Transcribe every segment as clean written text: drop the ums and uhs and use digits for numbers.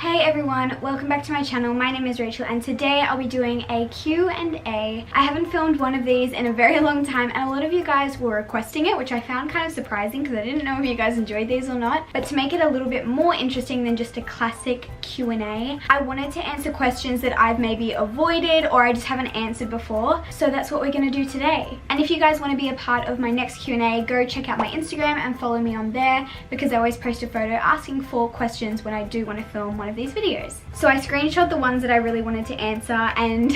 Hey everyone, welcome back to my channel. My name is Rachel and today I'll be doing a Q&A. I haven't filmed one of these in a very long time and a lot of you guys were requesting it, which I found kind of surprising because I didn't know if you guys enjoyed these or not. But to make it a little bit more interesting than just a classic Q&A, I wanted to answer questions that I've maybe avoided or I just haven't answered before. So that's what we're going to do today. And if you guys want to be a part of my next Q&A, go check out my Instagram and follow me on there because I always post a photo asking for questions when I do want to film one of these videos. So I screenshot the ones that I really wanted to answer, and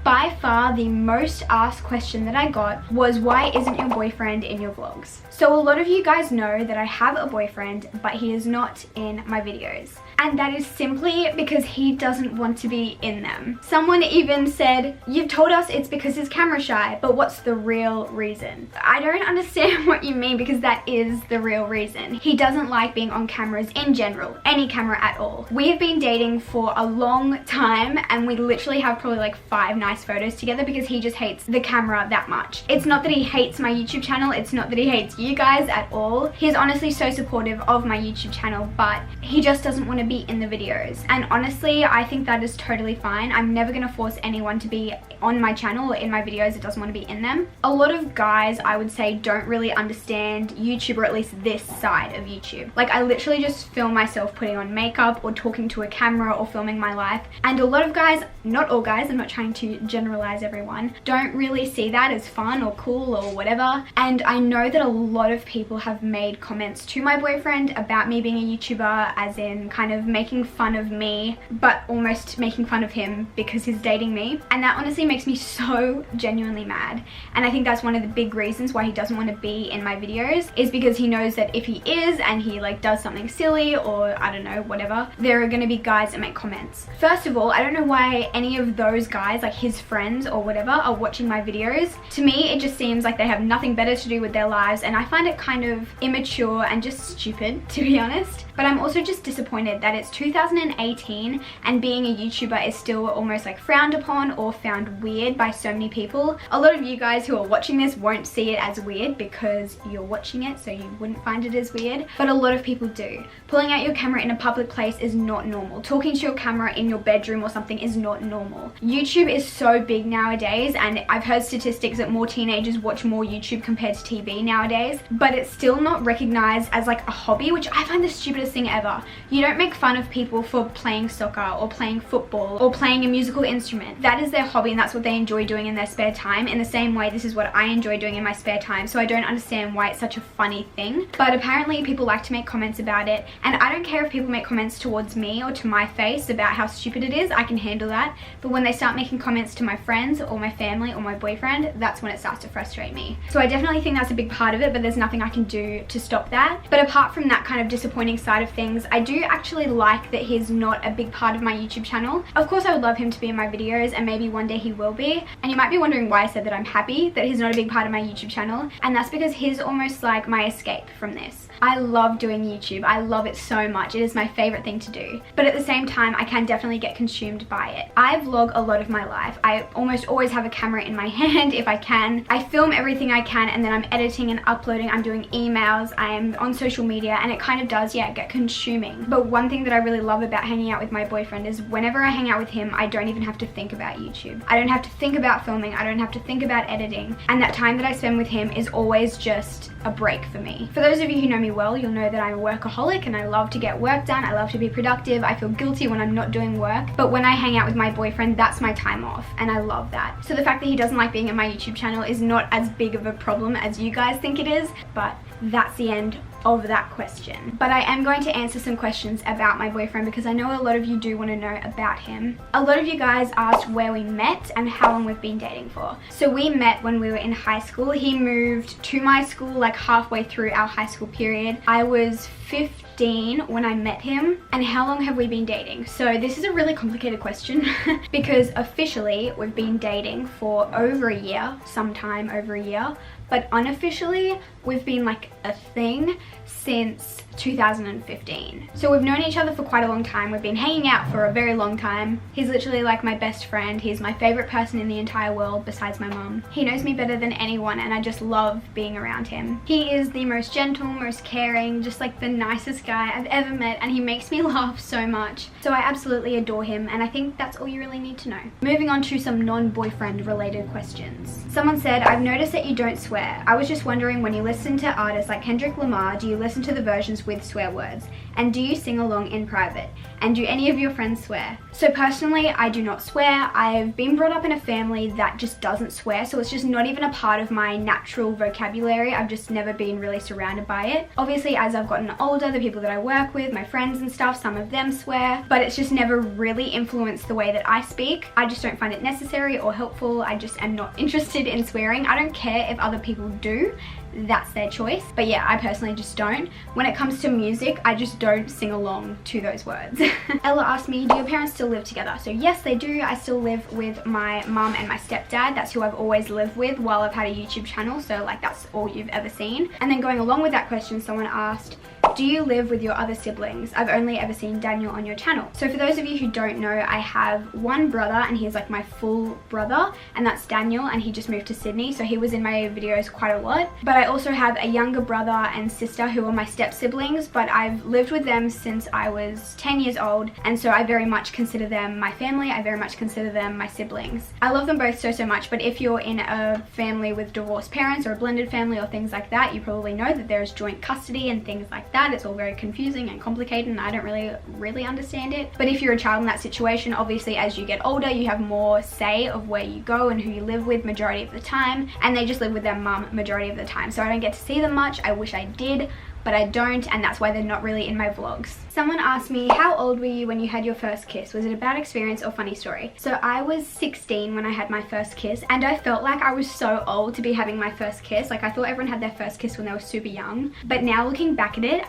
by far the most asked question that I got was, why isn't your boyfriend in your vlogs? So a lot of you guys know that I have a boyfriend, but he is not in my videos. And that is simply because he doesn't want to be in them. Someone even said, you've told us it's because he's camera shy, but what's the real reason? I don't understand what you mean, because that is the real reason. He doesn't like being on cameras in general, any camera at all. We have been dating for a long time and we literally have probably like 5 nice photos together because he just hates the camera that much. It's not that he hates my YouTube channel, it's not that he hates you guys at all. He's honestly so supportive of my YouTube channel, but he just doesn't want to be in the videos. And honestly, I think that is totally fine. I'm never going to force anyone to be on my channel or in my videos that doesn't want to be in them. A lot of guys, I would say, don't really understand YouTube, or at least this side of YouTube. Like, I literally just film myself putting on makeup or talking to a camera or filming my life, and a lot of guys, not all guys, I'm not trying to generalize everyone, don't really see that as fun or cool or whatever. And I know that a lot of people have made comments to my boyfriend about me being a YouTuber, as in kind of making fun of me, but almost making fun of him because he's dating me. And that honestly makes me so genuinely mad. And I think that's one of the big reasons why he doesn't want to be in my videos, is because he knows that if he is and he like does something silly or I don't know, whatever, there are going to be guys that make comments. First of all, I don't know why any of those guys, like his friends or whatever, are watching my videos. To me, it just seems like they have nothing better to do with their lives, and I find it kind of immature and just stupid, to be honest. But I'm also just disappointed that it's 2018 and being a YouTuber is still almost like frowned upon or found weird by so many people. A lot of you guys who are watching this won't see it as weird because you're watching it, so you wouldn't find it as weird, but a lot of people do. Pulling out your camera in a public place is not normal. Talking to your camera in your bedroom or something is not normal. YouTube is so big nowadays, and I've heard statistics that more teenagers watch more YouTube compared to TV nowadays, but it's still not recognized as like a hobby, which I find the stupidest thing ever. You don't make fun of people for playing soccer or playing football or playing a musical instrument. That is their hobby and that's what they enjoy doing in their spare time. In the same way, this is what I enjoy doing in my spare time, so I don't understand why it's such a funny thing. But apparently people like to make comments about it, and I don't care if people make comments towards me or to my face about how stupid it is. I can handle that. But when they start making comments to my friends or my family or my boyfriend, that's when it starts to frustrate me. So I definitely think that's a big part of it, but there's nothing I can do to stop that. But apart from that kind of disappointing side of things, I do actually like that he's not a big part of my YouTube channel. Of course, I would love him to be in my videos, and maybe one day he will be. And you might be wondering why I said that I'm happy that he's not a big part of my YouTube channel, and that's because he's almost like my escape from this. I love doing YouTube. I love it so much. It is my favorite thing to do. But at the same time, I can definitely get consumed by it. I vlog a lot of my life. I almost always have a camera in my hand if I can. I film everything I can, and then I'm editing and uploading. I'm doing emails. I am on social media, and it kind of does, yeah, get consuming. But one thing that I really love about hanging out with my boyfriend is whenever I hang out with him, I don't even have to think about YouTube. I don't have to think about filming. I don't have to think about editing. And that time that I spend with him is always just a break for me. For those of you who know me well, you'll know that I'm a workaholic and I love to get work done. I love to be productive. I feel guilty when I'm not doing work. But when I hang out with my boyfriend, that's my time off, and I love that. So the fact that he doesn't like being in my YouTube channel is not as big of a problem as you guys think it is, but that's the end of that question. But I am going to answer some questions about my boyfriend because I know a lot of you do want to know about him. A lot of you guys asked where we met and how long we've been dating for. So we met when we were in high school. He moved to my school like halfway through our high school period. I was 15 when I met him. And how long have we been dating? So this is a really complicated question because officially we've been dating for over a year, sometime over a year, but unofficially we've been like a thing since 2015. So we've known each other for quite a long time. We've been hanging out for a very long time. He's literally like my best friend. He's my favorite person in the entire world besides my mom. He knows me better than anyone and I just love being around him. He is the most gentle, most caring, just like the nicest guy I've ever met, and he makes me laugh so much. So I absolutely adore him, and I think that's all you really need to know. Moving on to some non-boyfriend related questions. Someone said, I've noticed that you don't swear. I was just wondering, when you listen to artists like Kendrick Lamar, do you listen to the versions with swear words? And do you sing along in private? And do any of your friends swear? So personally, I do not swear. I've been brought up in a family that just doesn't swear, so it's just not even a part of my natural vocabulary. I've just never been really surrounded by it. Obviously, as I've gotten older, the people that I work with, my friends and stuff, some of them swear, but it's just never really influenced the way that I speak. I just don't find it necessary or helpful. I just am not interested in swearing. I don't care if other people do. That's their choice. But yeah, I personally just don't. When it comes to music, I just don't sing along to those words. Ella asked me, do your parents still live together? So yes, they do. I still live with my mum and my stepdad. That's who I've always lived with while I've had a YouTube channel. So like, that's all you've ever seen. And then going along with that question, someone asked, do you live with your other siblings? I've only ever seen Daniel on your channel. So for those of you who don't know, I have one brother, and he's like my full brother, and that's Daniel, and he just moved to Sydney, so he was in my videos quite a lot. But I also have a younger brother and sister who are my step siblings, but I've lived with them since I was 10 years old, and so I very much consider them my family. I very much consider them my siblings. I love them both so much, but if you're in a family with divorced parents or a blended family or things like that, you probably know that there's joint custody and things like that. It's all very confusing and complicated, and I don't really understand it. But if you're a child in that situation, obviously as you get older, you have more say of where you go and who you live with majority of the time, and they just live with their mum majority of the time. So I don't get to see them much. I wish I did, but I don't, and that's why they're not really in my vlogs. Someone asked me, how old were you when you had your first kiss? Was it a bad experience or funny story? So I was 16 when I had my first kiss, and I felt like I was so old to be having my first kiss. Like, I thought everyone had their first kiss when they were super young, but now looking back at it,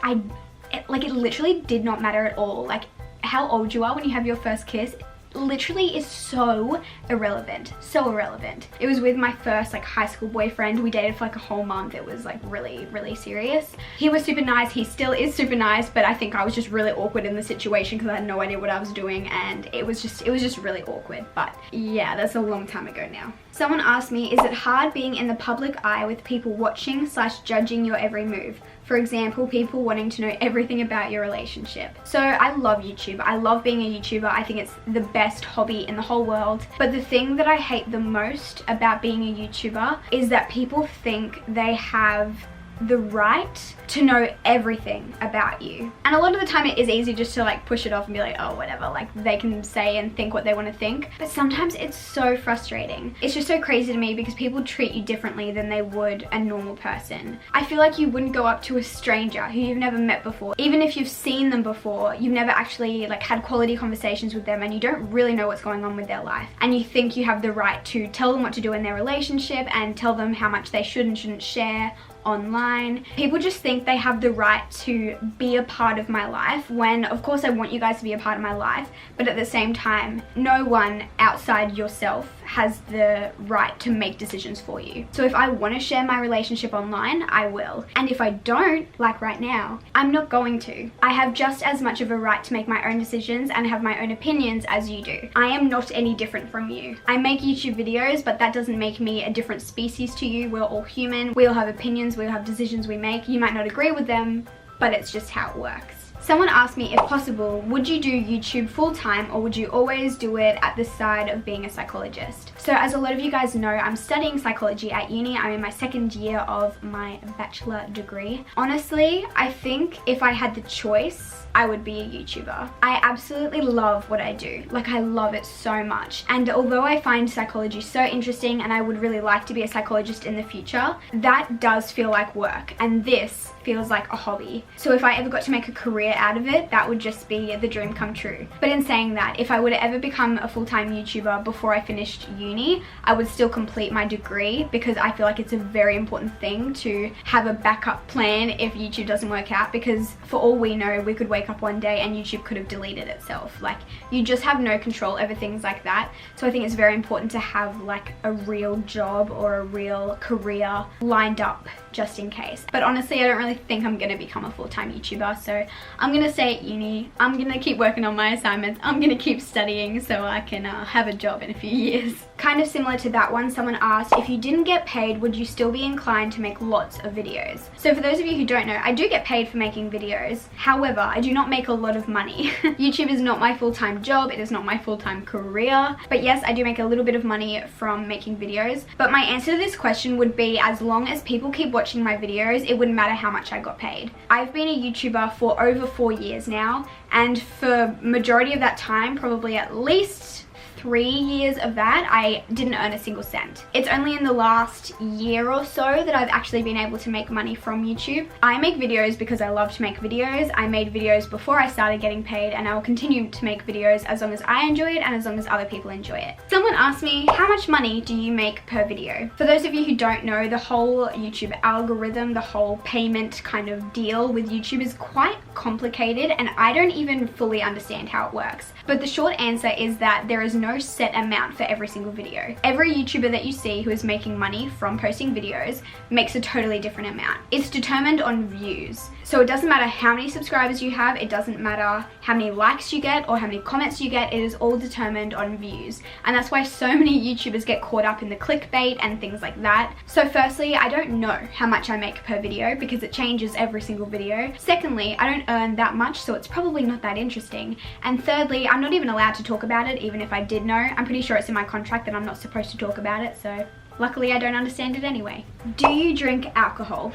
it literally did not matter at all. Like, how old you are when you have your first kiss literally is so irrelevant. It was with my first like high school boyfriend. We dated for like a whole month. It was like really serious. He was super nice. He still is super nice, but I think I was just really awkward in the situation because I had no idea what I was doing, and it was just really awkward. But yeah, that's a long time ago now. Someone asked me, is it hard being in the public eye with people watching / judging your every move? For example, people wanting to know everything about your relationship. So I love YouTube. I love being a YouTuber. I think it's the best hobby in the whole world. But the thing that I hate the most about being a YouTuber is that people think they have the right to know everything about you. And a lot of the time it is easy just to like push it off and be like, oh whatever, like they can say and think what they want to think. But sometimes it's so frustrating. It's just so crazy to me because people treat you differently than they would a normal person. I feel like you wouldn't go up to a stranger who you've never met before. Even if you've seen them before, you've never actually like had quality conversations with them, and you don't really know what's going on with their life. And you think you have the right to tell them what to do in their relationship and tell them how much they should and shouldn't share online. People just think they have the right to be a part of my life, when of course I want you guys to be a part of my life, but at the same time, no one outside yourself has the right to make decisions for you. So if I want to share my relationship online, I will. And if I don't, like right now, I'm not going to. I have just as much of a right to make my own decisions and have my own opinions as you do. I am not any different from you. I make YouTube videos, but that doesn't make me a different species to you. We're all human. We all have opinions. We all have decisions we make. You might not agree with them, but it's just how it works. Someone asked me, if possible, would you do YouTube full-time, or would you always do it at the side of being a psychologist? So as a lot of you guys know, I'm studying psychology at uni. I'm in my second year of my bachelor degree. Honestly, I think if I had the choice, I would be a YouTuber. I absolutely love what I do. Like, I love it so much. And although I find psychology so interesting and I would really like to be a psychologist in the future, that does feel like work, and this feels like a hobby. So if I ever got to make a career out of it, that would just be the dream come true. But in saying that, if I were to ever become a full-time YouTuber before I finished uni, I would still complete my degree, because I feel like it's a very important thing to have a backup plan if YouTube doesn't work out, because for all we know, we could wake up one day and YouTube could have deleted itself. Like, you just have no control over things like that. So I think it's very important to have like a real job or a real career lined up just in case. But honestly, I don't really think I'm gonna become a full-time YouTuber, so I'm gonna stay at uni. I'm gonna keep working on my assignments. I'm gonna keep studying so I can have a job in a few years. Kind of similar to that one, someone asked, if you didn't get paid, would you still be inclined to make lots of videos? So for those of you who don't know, I do get paid for making videos. However, I do not make a lot of money. YouTube is not my full-time job. It is not my full-time career. But yes, I do make a little bit of money from making videos. But my answer to this question would be, as long as people keep watching my videos, it wouldn't matter how much I got paid. I've been a YouTuber for over 4 years now, and for majority of that time, probably at least 3 years of that, I didn't earn a single cent. It's only in the last year or so that I've actually been able to make money from YouTube. I make videos because I love to make videos. I made videos before I started getting paid, and I will continue to make videos as long as I enjoy it and as long as other people enjoy it. Someone asked me, how much money do you make per video? For those of you who don't know, the whole YouTube algorithm, the whole payment kind of deal with YouTube is quite complicated, and I don't even fully understand how it works. But the short answer is that there is no set amount for every single video. Every YouTuber that you see who is making money from posting videos makes a totally different amount. It's determined on views. So it doesn't matter how many subscribers you have, it doesn't matter how many likes you get or how many comments you get, it is all determined on views. And that's why so many YouTubers get caught up in the clickbait and things like that. So firstly, I don't know how much I make per video because it changes every single video. Secondly, I don't earn that much, so it's probably not that interesting. And thirdly, I'm not even allowed to talk about it, even if I did know. I'm pretty sure it's in my contract that I'm not supposed to talk about it, so luckily I don't understand it anyway. Do you drink alcohol?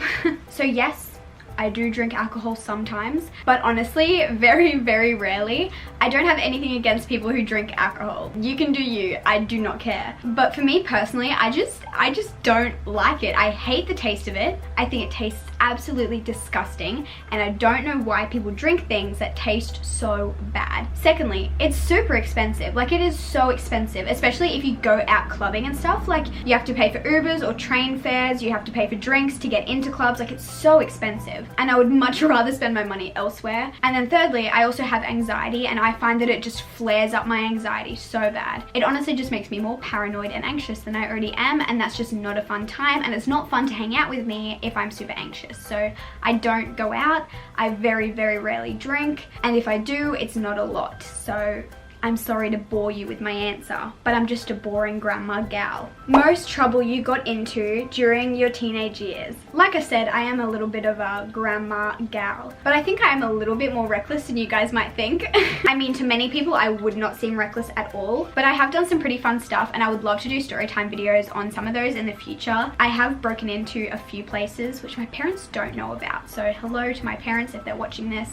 So yes, I do drink alcohol sometimes, but honestly, very, very rarely. I don't have anything against people who drink alcohol. You can do you, I do not care. But for me personally, I just don't like it. I hate the taste of it. I think it tastes absolutely disgusting, and I don't know why people drink things that taste so bad. Secondly, it's super expensive. Like, it is so expensive, especially if you go out clubbing and stuff. Like, you have to pay for Ubers or train fares, you have to pay for drinks to get into clubs. Like, it's so expensive, and I would much rather spend my money elsewhere. And then thirdly, I also have anxiety, and I find that it just flares up my anxiety so bad. It honestly just makes me more paranoid and anxious than I already am, and that's just not a fun time, and it's not fun to hang out with me if I'm super anxious. So I don't go out, I very, very rarely drink, and if I do, it's not a lot. So I'm sorry to bore you with my answer, but I'm just a boring grandma gal. Most trouble you got into during your teenage years? Like I said, I am a little bit of a grandma gal, but I think I am a little bit more reckless than you guys might think. I mean, to many people, I would not seem reckless at all, but I have done some pretty fun stuff, and I would love to do storytime videos on some of those in the future. I have broken into a few places, which my parents don't know about, so hello to my parents if they're watching this.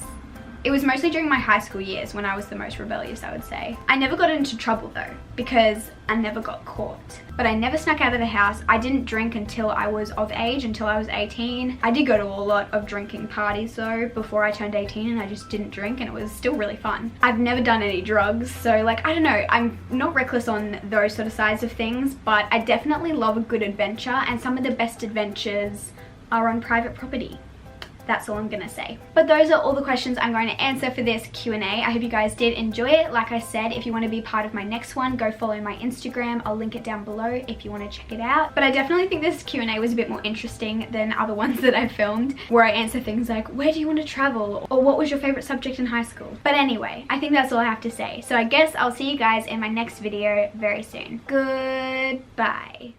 It was mostly during my high school years when I was the most rebellious, I would say. I never got into trouble though, because I never got caught. But I never snuck out of the house. I didn't drink until I was of age, until I was 18. I did go to a lot of drinking parties though before I turned 18, and I just didn't drink, and it was still really fun. I've never done any drugs, so like, I don't know, I'm not reckless on those sort of sides of things, but I definitely love a good adventure, and some of the best adventures are on private property. That's all I'm gonna say. But those are all the questions I'm going to answer for this Q&A. I hope you guys did enjoy it. Like I said, if you want to be part of my next one, go follow my Instagram. I'll link it down below if you want to check it out. But I definitely think this Q&A was a bit more interesting than other ones that I've filmed, where I answer things like, where do you want to travel? Or what was your favorite subject in high school? But anyway, I think that's all I have to say. So I guess I'll see you guys in my next video very soon. Goodbye.